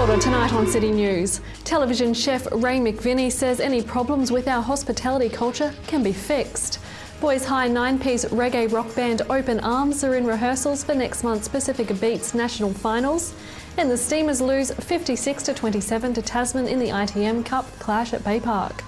Order tonight on City News. Television chef Ray McVinney says any problems with our hospitality culture can be fixed. Boys High 9-piece reggae rock band Open Arms are in rehearsals for next month's Pacifica Beats National Finals. And the Steamers lose 56-27 to Tasman in the ITM Cup clash at Bay Park.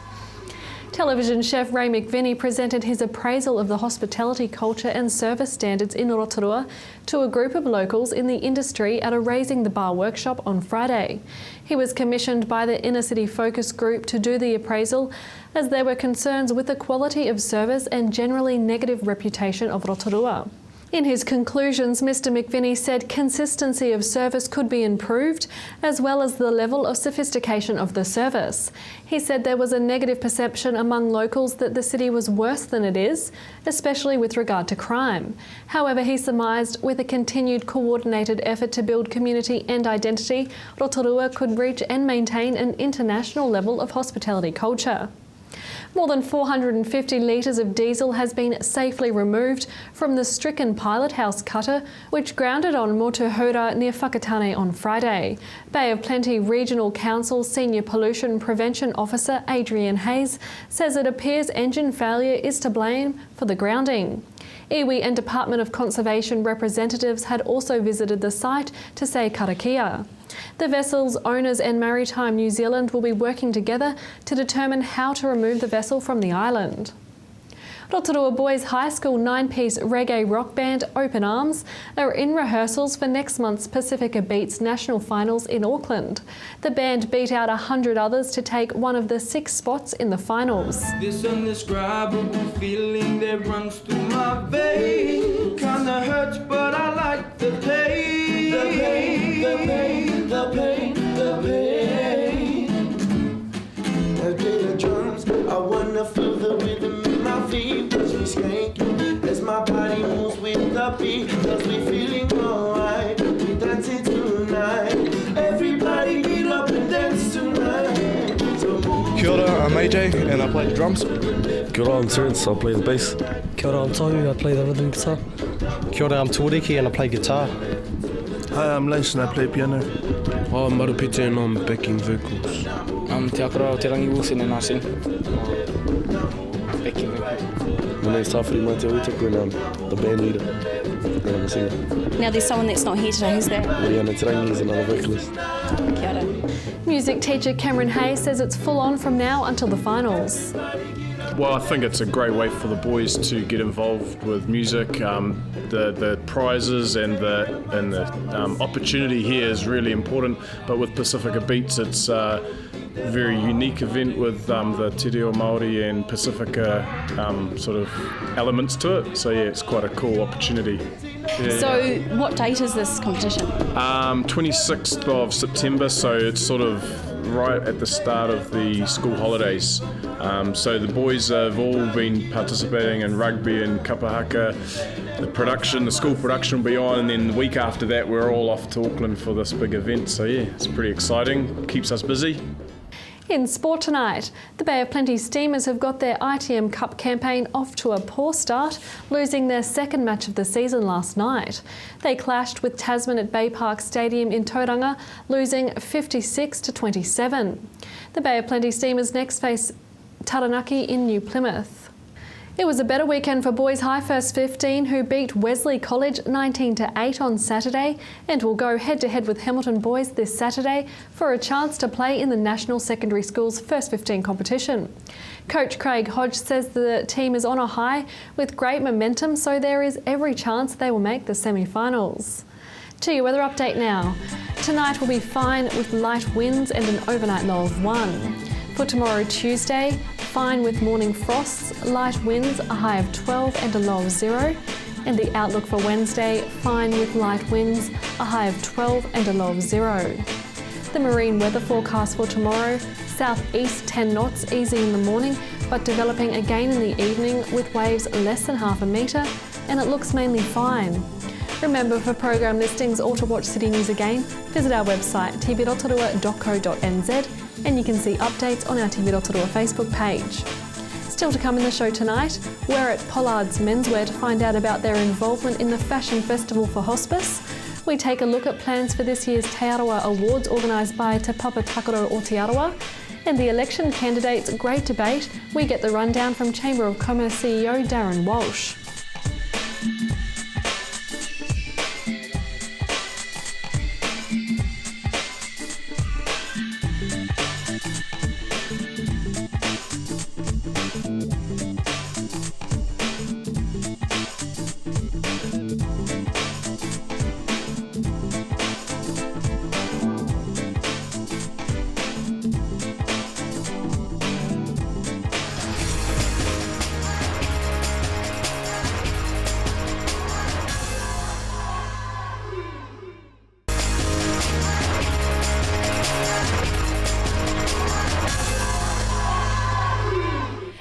Television chef Ray McVinney presented his appraisal of the hospitality culture and service standards in Rotorua to a group of locals in the industry at a Raising the Bar workshop on Friday. He was commissioned by the Inner City Focus Group to do the appraisal as there were concerns with the quality of service and generally negative reputation of Rotorua. In his conclusions, Mr McVinney said consistency of service could be improved, as well as the level of sophistication of the service. He said there was a negative perception among locals that the city was worse than it is, especially with regard to crime. However, he surmised with a continued coordinated effort to build community and identity, Rotorua could reach and maintain an international level of hospitality culture. More than 450 litres of diesel has been safely removed from the stricken Pilot House cutter, which grounded on Rotorua near Whakatane on Friday. Bay of Plenty Regional Council Senior Pollution Prevention Officer Adrian Hayes says it appears engine failure is to blame for the grounding. Iwi and Department of Conservation representatives had also visited the site to say karakia. The vessel's owners and Maritime New Zealand will be working together to determine how to remove the vessel from the island. Rotorua Boys High School 9-piece reggae rock band Open Arms are in rehearsals for next month's Pacifica Beats National Finals in Auckland. The band beat out 100 others to take one of the 6 spots in the finals. This indescribable feeling that runs through my veins kinda hurts, but I like the pain. The pain, the pain, the pain, the pain. I play the drums, I wanna feel the rhythm in my feet. Watch me skank as my body moves with the beat. Cause we feeling alright, we dancing tonight. Everybody get up and dance tonight. So Kia ora, I'm AJ and I play the drums. Kia ora, I'm Terence, I play the bass. Kia ora, I'm Tohu, I play the rhythm guitar. Kia ora, I'm Tuariki and I play guitar. Hi, I'm Lace and I play piano. Oh, I'm Marupete and I'm backing vocals. I'm Te Akara, Te Rangi Wilson and I sing. Backing vocals. My name's Tawhiri Mateawitako and I'm the band leader. And I'm a singer. Now there's someone that's not here today, who's that? Mariana Te Rangi is another vocalist. Kia ora. Music teacher Cameron Hayes says it's full on from now until the finals. Well, I think it's a great way for the boys to get involved with music. The prizes and the opportunity here is really important. But with Pacifica Beats, it's a very unique event with the Te Reo Māori and Pacifica sort of elements to it. So yeah, it's quite a cool opportunity. Yeah. So what date is this competition? 26th of September, so it's sort of right at the start of the school holidays. So the boys have all been participating in rugby and kapahaka. The school production will be on, and then the week after that we're all off to Auckland for this big event. So yeah, it's pretty exciting, keeps us busy. In sport tonight, the Bay of Plenty Steamers have got their ITM Cup campaign off to a poor start, losing their second match of the season last night. They clashed with Tasman at Bay Park Stadium in Tauranga, losing 56-27. The Bay of Plenty Steamers next face Taranaki in New Plymouth. It was a better weekend for Boys High First 15, who beat Wesley College 19-8 on Saturday and will go head-to-head with Hamilton Boys this Saturday for a chance to play in the National Secondary Schools First 15 competition. Coach Craig Hodge says the team is on a high with great momentum, so there is every chance they will make the semi-finals. To your weather update now. Tonight will be fine with light winds and an overnight low of 1. For tomorrow, Tuesday, fine with morning frosts, light winds, a high of 12 and a low of 0. And the outlook for Wednesday, fine with light winds, a high of 12 and a low of 0. The marine weather forecast for tomorrow, southeast 10 knots, easing in the morning, but developing again in the evening with waves less than half a metre, and it looks mainly fine. Remember, for program listings or to watch City News again, visit our website tvrotorua.co.nz, and you can see updates on our TV Rotorua Facebook page. Still to come in the show tonight, we're at Pollard's Menswear to find out about their involvement in the Fashion Festival for Hospice. We take a look at plans for this year's Te Arawa Awards organised by Te Papa Takaro o Te Arawa. And the election candidates' great debate. We get the rundown from Chamber of Commerce CEO Darren Walsh.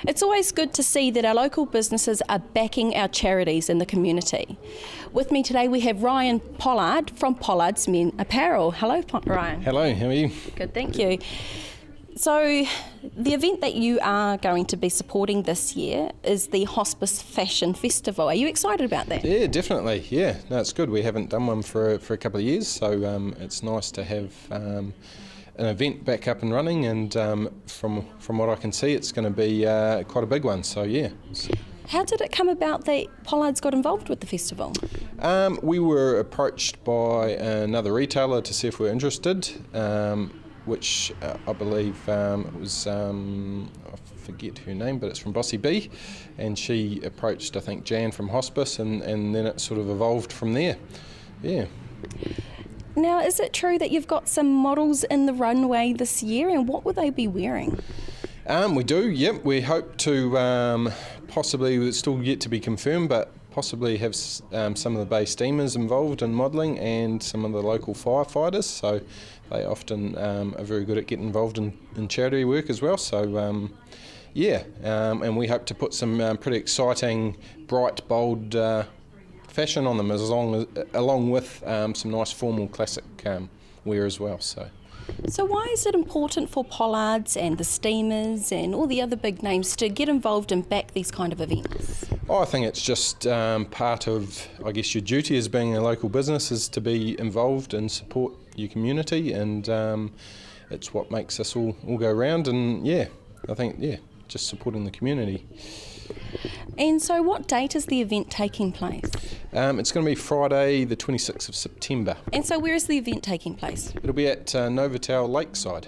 It's always good to see that our local businesses are backing our charities in the community. With me today we have Ryan Pollard from Pollard's Men Apparel. Hello, Ryan. Hello, how are you? Good, thank you. So the event that you are going to be supporting this year is the Hospice Fashion Festival. Are you excited about that? Yeah, definitely. Yeah, no, it's good. We haven't done one for a couple of years, so it's nice to have an event back up and running, and from what I can see, it's going to be quite a big one. So yeah. How did it come about that Pollard's got involved with the festival? We were approached by another retailer to see if we were interested, which I believe it was, I forget her name, but it's from Bossy B, and she approached, I think, Jan from Hospice, and then it sort of evolved from there. Yeah. Now, is it true that you've got some models in the runway this year, and what will they be wearing? We do, yep. We hope to possibly, it's still yet to be confirmed, but possibly have some of the bay steamers involved in modelling and some of the local firefighters. So they often are very good at getting involved in charity work as well. So and we hope to put some pretty exciting, bright, bold fashion on them, along with some nice formal classic wear as well. So why is it important for Pollard's and the Steamers and all the other big names to get involved and back these kind of events? I think it's just part of, I guess, your duty as being a local business is to be involved and support your community, and it's what makes us all go round. And I think just supporting the community. And so what date is the event taking place? It's going to be Friday the 26th of September. And so where is the event taking place? It'll be at Novotel Lakeside.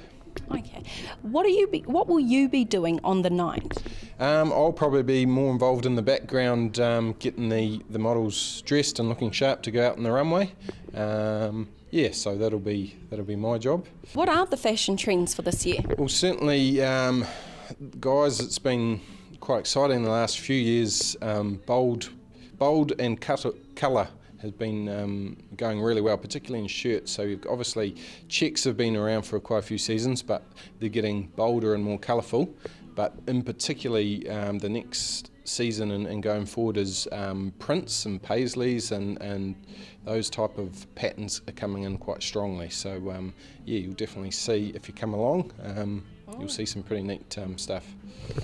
Okay. What will you be doing on the night? I'll probably be more involved in the background, getting the models dressed and looking sharp to go out on the runway. So that'll be my job. What are the fashion trends for this year? Well, certainly, guys, it's been quite exciting in the last few years. Bold and colour has been going really well, particularly in shirts. So obviously checks have been around for quite a few seasons, but they're getting bolder and more colourful. But in particularly the next season and going forward is prints and paisleys and those type of patterns are coming in quite strongly. So you'll definitely see, if you come along, you'll see some pretty neat stuff.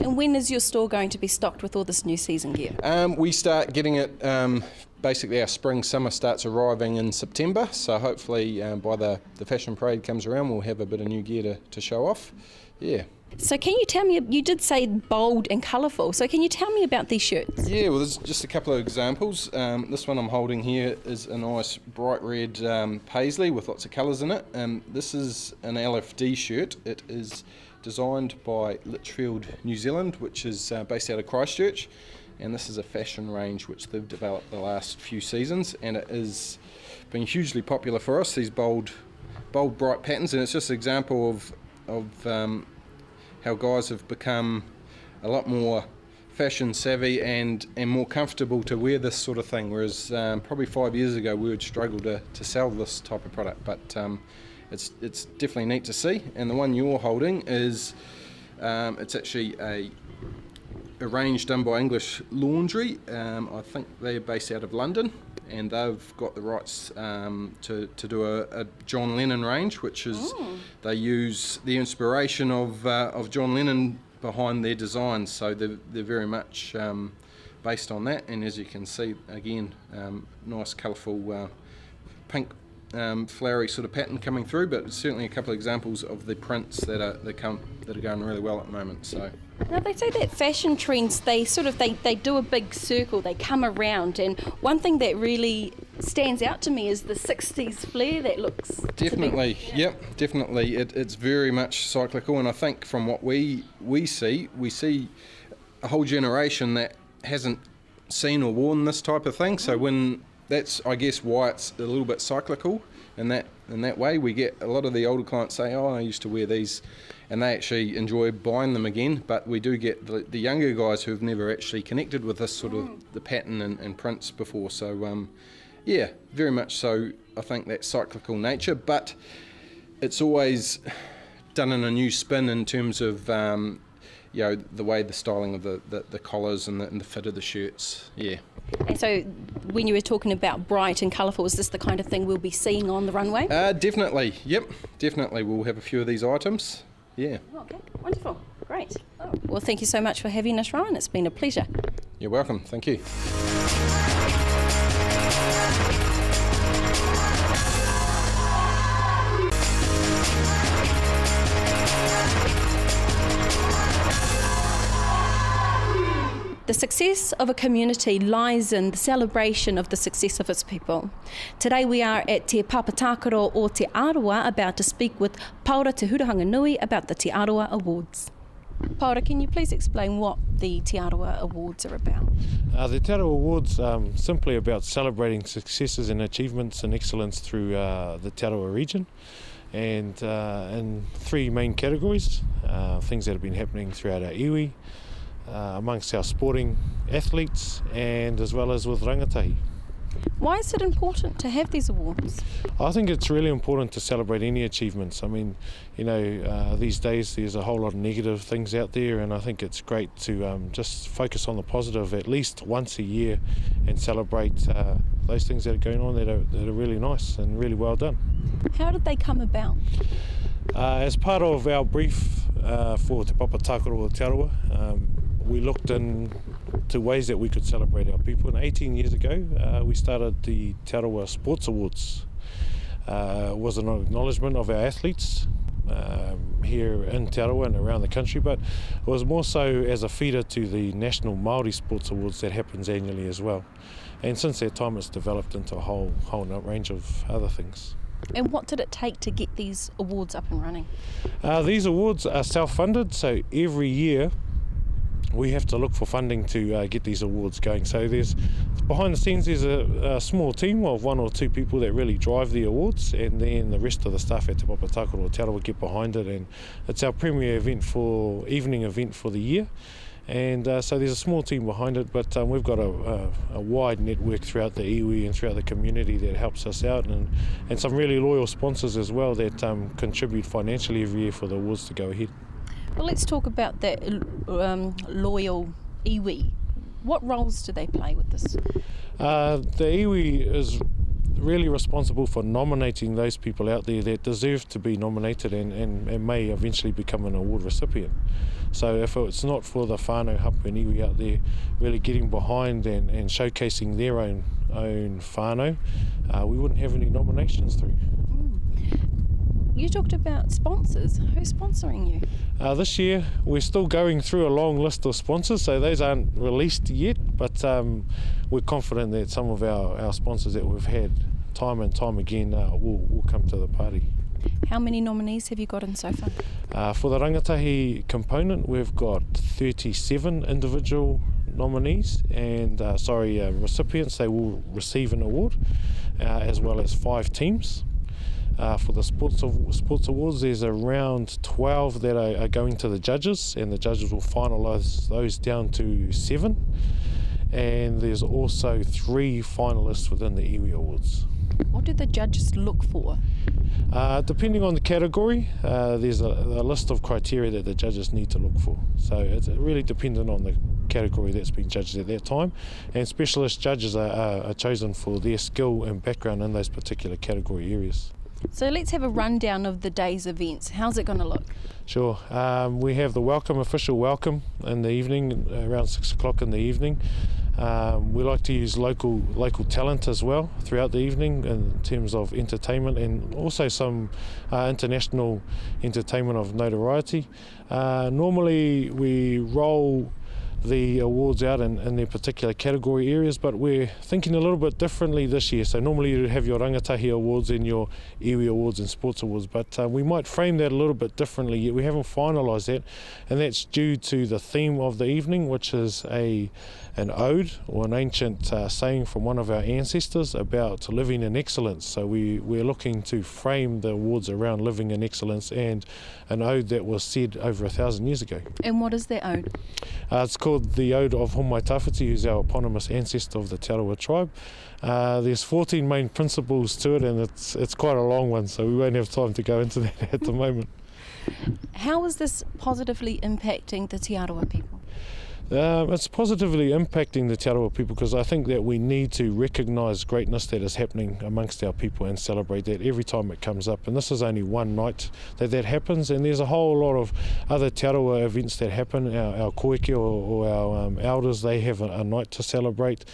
And when is your store going to be stocked with all this new season gear? We start getting it, basically our spring-summer starts arriving in September, so hopefully by the fashion parade comes around we'll have a bit of new gear to show off. Yeah. So can you tell me, you did say bold and colourful, so can you tell me about these shirts? Yeah, well, there's just a couple of examples. This one I'm holding here is a nice bright red paisley with lots of colours in it. This is an LFD shirt. It is designed by Litchfield, New Zealand, which is based out of Christchurch, and this is a fashion range which they've developed the last few seasons, and it has been hugely popular for us, these bold bright patterns, and it's just an example of how guys have become a lot more fashion savvy and more comfortable to wear this sort of thing, whereas probably 5 years ago we would struggle to sell this type of product, but it's definitely neat to see. And the one you're holding is it's actually a range done by English Laundry. I think they're based out of London, and they've got the rights to do a John Lennon range, which is they use the inspiration of John Lennon behind their designs, so they're very much based on that. And as you can see, again, nice colourful pink flowery sort of pattern coming through, but certainly a couple of examples of the prints that are going really well at the moment. So. Now they say that fashion trends, they do a big circle, they come around, and one thing that really stands out to me is the 60s flair that looks. Definitely, yep, definitely. It's very much cyclical, and I think from what we see a whole generation that hasn't seen or worn this type of thing. So when that's, I guess, why it's a little bit cyclical. In that way, we get a lot of the older clients say, "Oh, I used to wear these," and they actually enjoy buying them again. But we do get the younger guys who've never actually connected with this sort of the pattern and prints before. So, yeah, very much so. I think that cyclical nature, but it's always done in a new spin in terms of the way the styling of the collars and the fit of the shirts. Yeah. And so when you were talking about bright and colourful, is this the kind of thing we'll be seeing on the runway? Definitely, yep, definitely. We'll have a few of these items, yeah. Okay, wonderful, great. Oh, well, thank you so much for having us, Ryan. It's been a pleasure. You're welcome, thank you. The success of a community lies in the celebration of the success of its people. Today we are at Te Papatakaro o Te Arawa, about to speak with Paura Te Hurahanga Nui about the Te Arawa Awards. Paura, can you please explain what the Te Arawa Awards are about? The Te Arawa Awards simply about celebrating successes and achievements and excellence through the Te Arawa region, and in three main categories, things that have been happening throughout our iwi, amongst our sporting athletes, and as well as with rangatahi. Why is it important to have these awards? I think it's really important to celebrate any achievements. I mean, these days there's a whole lot of negative things out there, and I think it's great to just focus on the positive at least once a year and celebrate those things that are going on that are really nice and really well done. How did they come about? As part of our brief for Te Papatakaro o Te Arawa, we looked into ways that we could celebrate our people. And 18 years ago, we started the Te Arawa Sports Awards. It was an acknowledgement of our athletes here in Te Arawa and around the country, but it was more so as a feeder to the National Māori Sports Awards that happens annually as well. And since that time, it's developed into a whole range of other things. And what did it take to get these awards up and running? These awards are self-funded, so every year we have to look for funding to get these awards going. So behind the scenes there's a small team of one or two people that really drive the awards, and then the rest of the staff at Te Papatakaro o Te Arawa get behind it, and it's our premier evening event for the year. And so there's a small team behind it, but we've got a wide network throughout the iwi and throughout the community that helps us out, and some really loyal sponsors as well that contribute financially every year for the awards to go ahead. Well, let's talk about that loyal iwi. What roles do they play with this? The iwi is really responsible for nominating those people out there that deserve to be nominated and may eventually become an award recipient. So if it's not for the whānau hapu and iwi out there really getting behind and showcasing their own whānau, we wouldn't have any nominations through. You talked about sponsors. Who's sponsoring you? This year we're still going through a long list of sponsors, so those aren't released yet, but we're confident that some of our sponsors that we've had time and time again will come to the party. How many nominees have you gotten so far? For the rangatahi component, we've got 37 individual nominees and recipients. They will receive an award, as well as 5 teams. For the sports awards, there's around 12 that are going to the judges, and the judges will finalise those down to 7. And there's also 3 finalists within the iwi awards. What do the judges look for? Depending on the category, there's a list of criteria that the judges need to look for. So it's really dependent on the category that's been judged at that time, and specialist judges are chosen for their skill and background in those particular category areas. So let's have a rundown of the day's events. How's it going to look? Sure. We have the official welcome in the evening, around 6 o'clock in the evening. We like to use local talent as well throughout the evening in terms of entertainment, and also some international entertainment of notoriety. Normally we roll the awards out in their particular category areas, but we're thinking a little bit differently this year. So normally you have your Rangatahi Awards and your Iwi Awards and Sports Awards, but we might frame that a little bit differently yet. We haven't finalised that, and that's due to the theme of the evening, which is an ode or an ancient saying from one of our ancestors about living in excellence. So we're looking to frame the awards around living in excellence and an ode that was said over 1,000 years ago. And what is that ode? It's called the Ode of Homai Tawhiti, who's our eponymous ancestor of the Te Arawa tribe. There's 14 main principles to it, and it's quite a long one, so we won't have time to go into that at the moment. How is this positively impacting the Te Arawa people? It's positively impacting the Te Arawa people, because I think that we need to recognise greatness that is happening amongst our people and celebrate that every time it comes up. And this is only one night that happens, and there's a whole lot of other Te Arawa events that happen. Our koeke or our elders, they have a night to celebrate.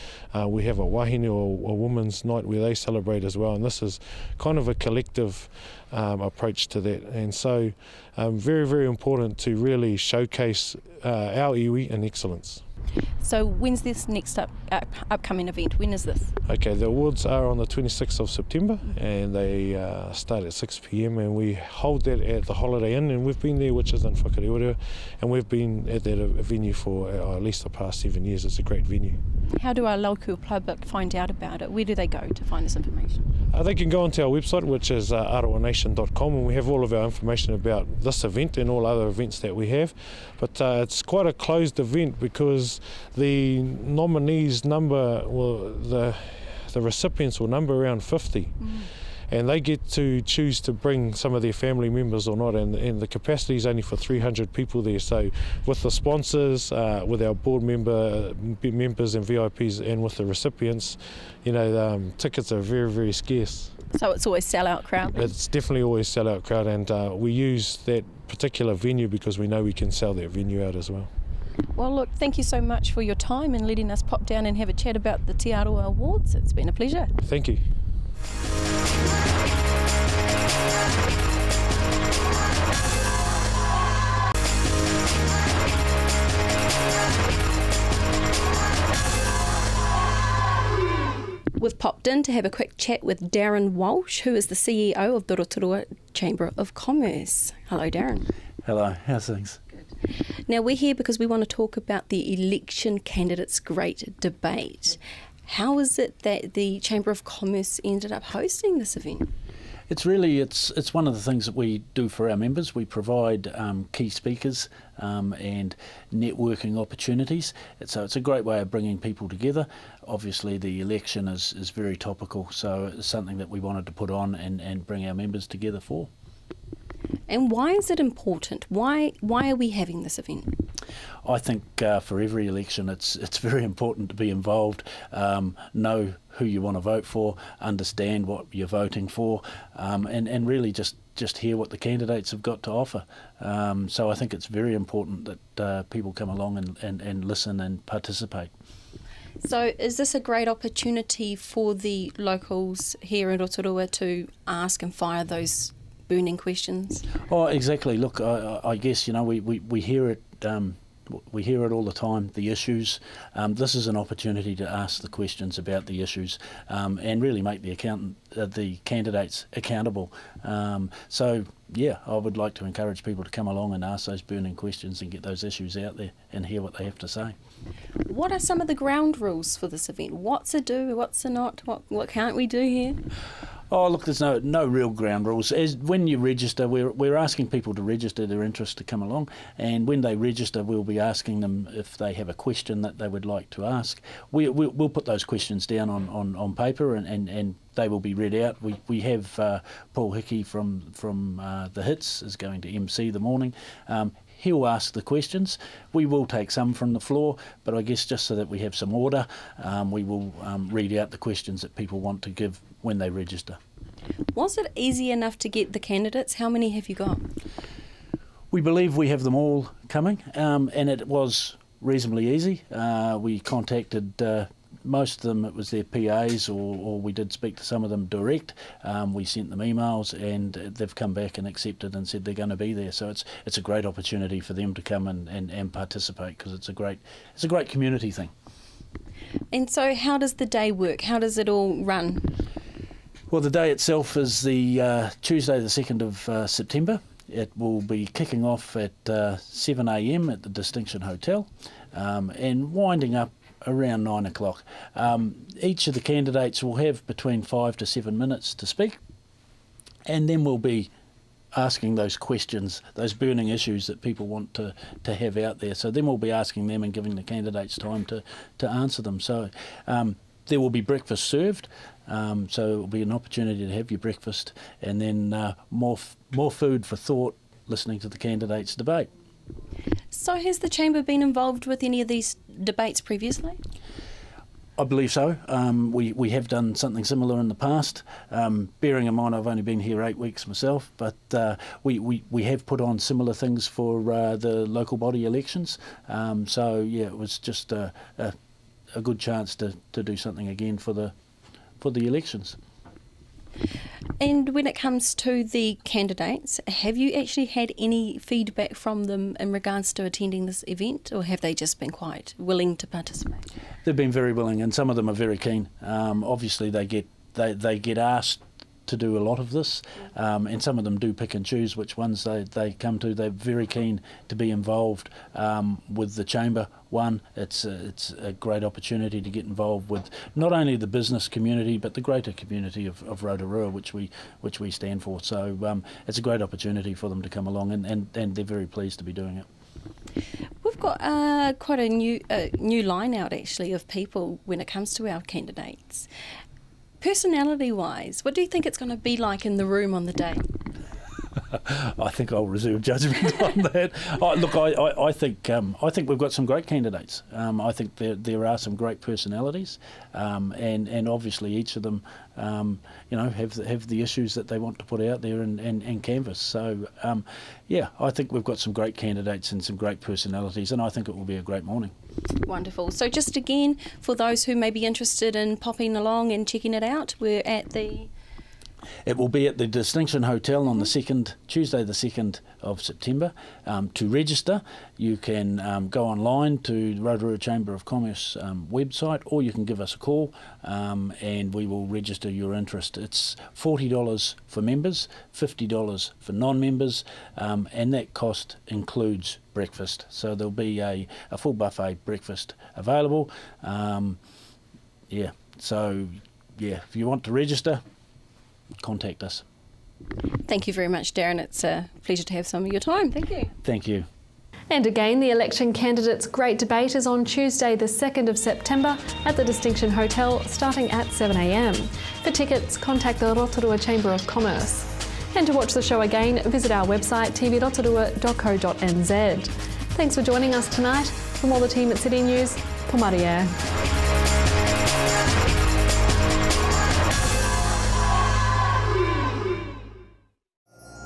We have a wahine or a women's night where they celebrate as well, and this is kind of a collective approach to that. And so very, very important to really showcase our iwi in excellence. So when's this next upcoming event? When is this? Okay, the awards are on the 26th of September, and they start at 6 p.m, and we hold that at the Holiday Inn, and we've been there, which is in Rotorua, and we've been at that venue for at least the past 7 years. It's a great venue. How do our local public find out about it? Where do they go to find this information? They can go onto our website, which is arawanation.com, and we have all of our information about this event and all other events that we have. But it's quite a closed event, because the nominees number, well, the recipients will number around 50. And they get to choose to bring some of their family members or not, and the capacity is only for 300 people there. So with the sponsors, with our board members and VIPs, and with the recipients, tickets are very, very scarce. So it's always sell-out crowd? It's definitely always sell-out crowd, and we use that particular venue because we know we can sell that venue out as well. Well, look, thank you so much for your time and letting us pop down and have a chat about the Te Arawa Awards. It's been a pleasure. Thank you. We've popped in to have a quick chat with Darren Walsh, who is the CEO of the Rotorua Chamber of Commerce. Hello, Darren. Hello, how's things? Now, we're here because we want to talk about the election candidates' great debate. How is it that the Chamber of Commerce ended up hosting this event? It's one of the things that we do for our members. We provide key speakers and networking opportunities. So it's a great way of bringing people together. Obviously the election is very topical, so it's something that we wanted to put on and bring our members together for. And why is it important? Why are we having this event? I think for every election it's very important to be involved, know who you want to vote for, understand what you're voting for, and really just hear what the candidates have got to offer. So I think it's very important that people come along and listen and participate. So is this a great opportunity for the locals here in Rotorua to ask and fire those burning questions? Oh, exactly. Look, I guess, we hear it. We hear it all the time, the issues. This is an opportunity to ask the questions about the issues and really make the candidates accountable. So, yeah, I would like to encourage people to come along and ask those burning questions and get those issues out there and hear what they have to say. What are some of the ground rules for this event? What's a do, what's a not, what can't we do here? Oh, look, there's no real ground rules. When you register, we're asking people to register their interest to come along, and when they register, we'll be asking them if they have a question that they would like to ask. We'll put those questions down on paper, and they will be read out. We have Paul Hickey from the Hits is going to MC the morning. He'll ask the questions. We will take some from the floor, but I guess just so that we have some order, we will read out the questions that people want to give when they register. Was it easy enough to get the candidates? How many have you got? We believe we have them all coming, and it was reasonably easy. We contacted most of them, it was their PAs, or we did speak to some of them direct. We sent them emails, and they've come back and accepted and said they're going to be there. So it's a great opportunity for them to come and participate, because it's a great community thing. And so how does the day work? How does it all run? Well, the day itself is the Tuesday the 2nd of September. It will be kicking off at 7 a.m. at the Distinction Hotel and winding up around 9 o'clock. Each of the candidates will have between 5 to 7 minutes to speak, and then we'll be asking those questions, those burning issues that people want to have out there. So then we'll be asking them and giving the candidates time to answer them. So there will be breakfast served, so it will be an opportunity to have your breakfast, and then more food for thought listening to the candidates debate. So has the Chamber been involved with any of these debates previously? I believe so. We have done something similar in the past. Bearing in mind I've only been here 8 weeks myself, but we have put on similar things for the local body elections. So yeah, it was just a good chance to do something again for the elections. And when it comes to the candidates, have you actually had any feedback from them in regards to attending this event, or have they just been quite willing to participate? They've been very willing, and some of them are very keen. Obviously they get asked to do a lot of this, and some of them do pick and choose which ones they come to. They're very keen to be involved with the Chamber. One, it's a great opportunity to get involved with not only the business community but the greater community of Rotorua, which we stand for. So it's a great opportunity for them to come along, and they're very pleased to be doing it. We've got quite a new line out actually of people when it comes to our candidates. Personality-wise, what do you think it's going to be like in the room on the day? I think I'll reserve judgment on that. Look, I think we've got some great candidates. I think there are some great personalities, and obviously each of them, have the issues that they want to put out there and canvass. So, yeah, I think we've got some great candidates and some great personalities, and I think it will be a great morning. Wonderful. So just again, for those who may be interested in popping along and checking it out, we're at the... It will be at the Distinction Hotel on the Tuesday the 2nd of September. To register, you can go online to the Rotorua Chamber of Commerce website, or you can give us a call and we will register your interest. It's $40 for members, $50 for non-members, and that cost includes breakfast. So there'll be a full buffet breakfast available. So if you want to register, contact us. Thank you very much, Darren. It's a pleasure to have some of your time. Thank you. Thank you. And again, the election candidates' great debate is on Tuesday the 2nd of September at the Distinction Hotel starting at 7 a.m. For tickets, contact the Rotorua Chamber of Commerce. And to watch the show again, visit our website tvrotorua.co.nz. Thanks for joining us tonight. From all the team at City News, Pomaria.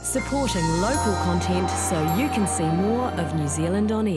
Supporting local content so you can see more of New Zealand on air.